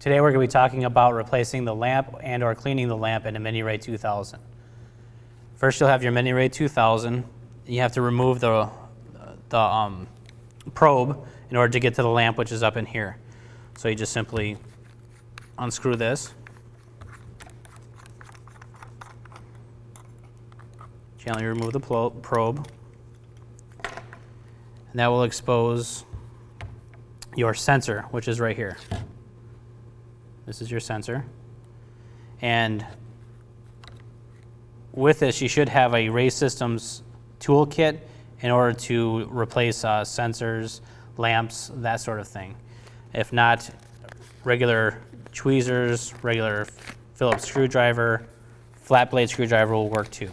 Today we're going to be talking about replacing the lamp and or cleaning the lamp in a MiniRAE 2000. First you'll have your MiniRAE 2000. You have to remove the probe in order to get to the lamp, which is up in here. So you just simply unscrew this. Gently remove the probe. And that will expose your sensor, which is right here. This is your sensor. And with this, you should have a RAE Systems toolkit in order to replace sensors, lamps, that sort of thing. If not, regular tweezers, regular Phillips screwdriver, flat blade screwdriver will work too.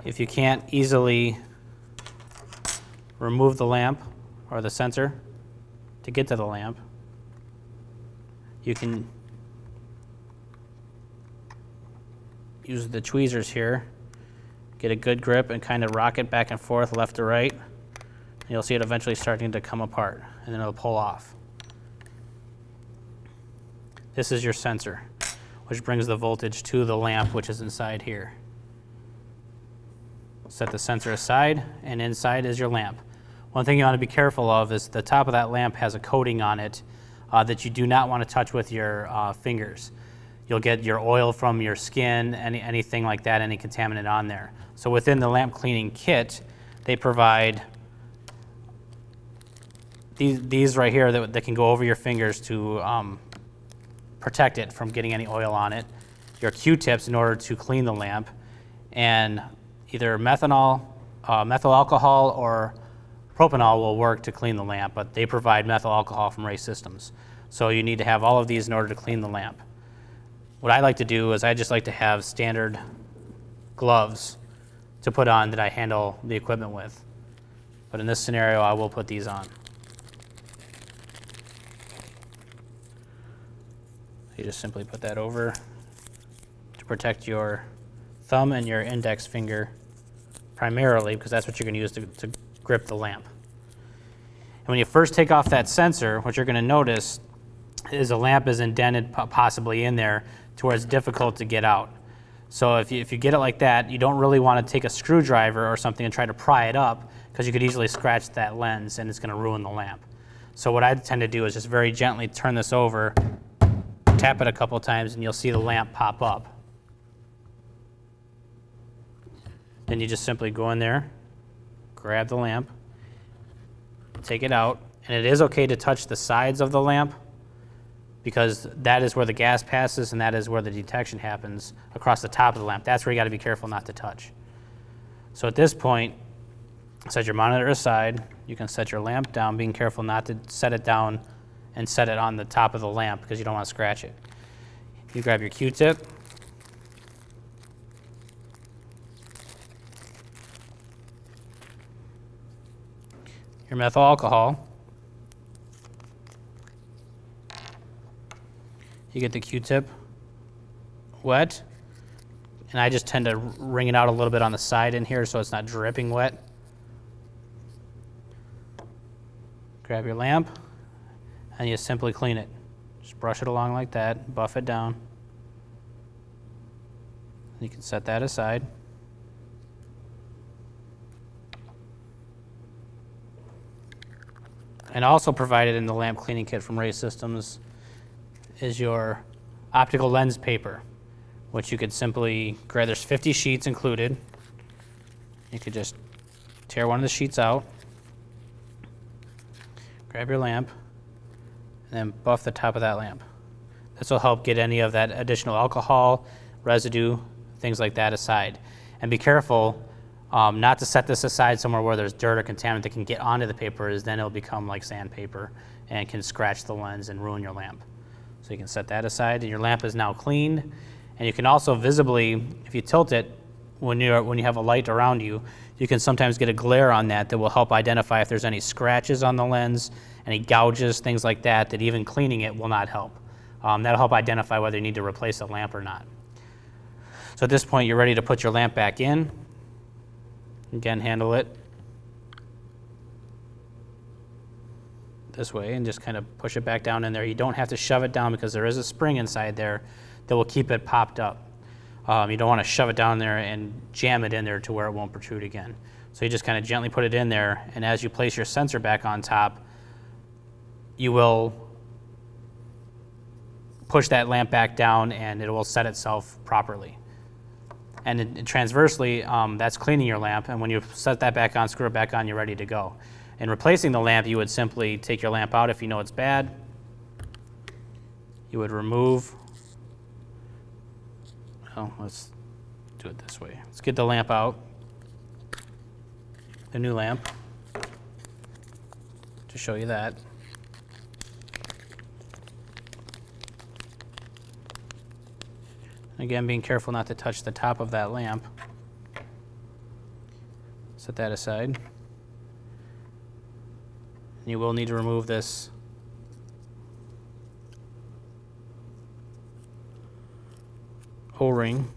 If you can't easily remove the lamp or the sensor to get to the lamp, you can use the tweezers here, get a good grip and kind of rock it back and forth left to right. And you'll see it eventually starting to come apart and then it'll pull off. This is your sensor, which brings the voltage to the lamp, which is inside here. Set the sensor aside, and inside is your lamp. One thing you want to be careful of is the top of that lamp has a coating on it that you do not want to touch with your fingers. You'll get your oil from your skin, anything like that, any contaminant on there. So within the lamp cleaning kit, they provide these right here that can go over your fingers to protect it from getting any oil on it. Your Q-tips in order to clean the lamp, and either methyl alcohol or propanol will work to clean the lamp, but they provide methyl alcohol from RAE Systems. So you need to have all of these in order to clean the lamp. What I like to do is I just like to have standard gloves to put on that I handle the equipment with. But in this scenario, I will put these on. You just simply put that over to protect your thumb and your index finger primarily, because that's what you're going to use to grip the lamp. And when you first take off that sensor, what you're going to notice is the lamp is indented possibly in there to where it's difficult to get out. So if you get it like that, you don't really want to take a screwdriver or something and try to pry it up, because you could easily scratch that lens and it's going to ruin the lamp. So what I tend to do is just very gently turn this over, tap it a couple times, and you'll see the lamp pop up. Then you just simply go in there, grab the lamp, take it out, and it is okay to touch the sides of the lamp, because that is where the gas passes and that is where the detection happens across the top of the lamp. That's where you got to be careful not to touch. So at this point, set your monitor aside. You can set your lamp down, being careful not to set it down and set it on the top of the lamp, because you don't want to scratch it. You grab your Q-tip, your methyl alcohol. You get the Q-tip wet, and I just tend to wring it out a little bit on the side in here so it's not dripping wet. Grab your lamp, and you simply clean it. Just brush it along like that, buff it down. You can set that aside. And also provided in the lamp cleaning kit from RAE Systems is your optical lens paper, which you could simply grab. There's 50 sheets included. You could just tear one of the sheets out, grab your lamp, and then buff the top of that lamp. This will help get any of that additional alcohol, residue, things like that aside. And be careful not to set this aside somewhere where there's dirt or contaminant that can get onto the paper, as then it'll become like sandpaper and can scratch the lens and ruin your lamp. So you can set that aside, and your lamp is now cleaned. And you can also visibly, if you tilt it, when you have a light around you, you can sometimes get a glare on that will help identify if there's any scratches on the lens, any gouges, things like that, that even cleaning it will not help. That'll help identify whether you need to replace the lamp or not. So at this point, you're ready to put your lamp back in. Again, handle it this way and just kind of push it back down in there. You don't have to shove it down because there is a spring inside there that will keep it popped up. You don't want to shove it down there and jam it in there to where it won't protrude again. So you just kind of gently put it in there, and as you place your sensor back on top, you will push that lamp back down and it will set itself properly. And transversely, that's cleaning your lamp, and when you set that back on, screw it back on, you're ready to go. In replacing the lamp, you would simply take your lamp out if you know it's bad. You would remove, well, let's do it this way. Let's get the lamp out, the new lamp, to show you that. Again, being careful not to touch the top of that lamp. Set that aside. You will need to remove this O-ring.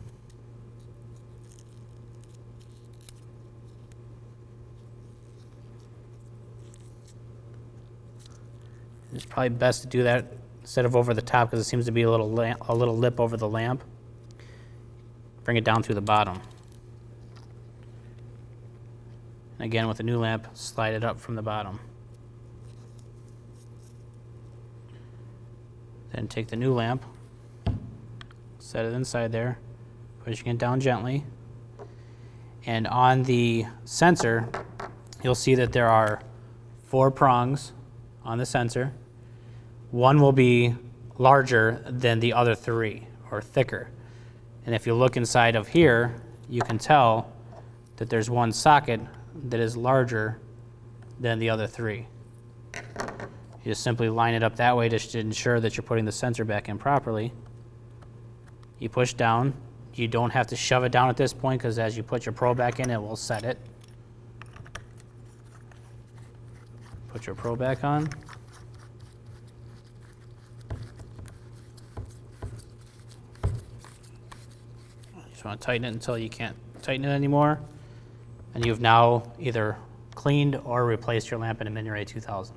It's probably best to do that instead of over the top because it seems to be a little lip over the lamp. Bring it down through the bottom. And again, with the new lamp, slide it up from the bottom. Then take the new lamp, set it inside there, pushing it down gently. And on the sensor, you'll see that there are 4 prongs on the sensor. One will be larger than the other 3, or thicker. And if you look inside of here, you can tell that there's one socket that is larger than the other 3. You just simply line it up that way to ensure that you're putting the sensor back in properly. You push down. You don't have to shove it down at this point because as you put your probe back in, it will set it. Put your probe back on. Just want to tighten it until you can't tighten it anymore. And you've now either cleaned or replaced your lamp in a MiniRAE 2000.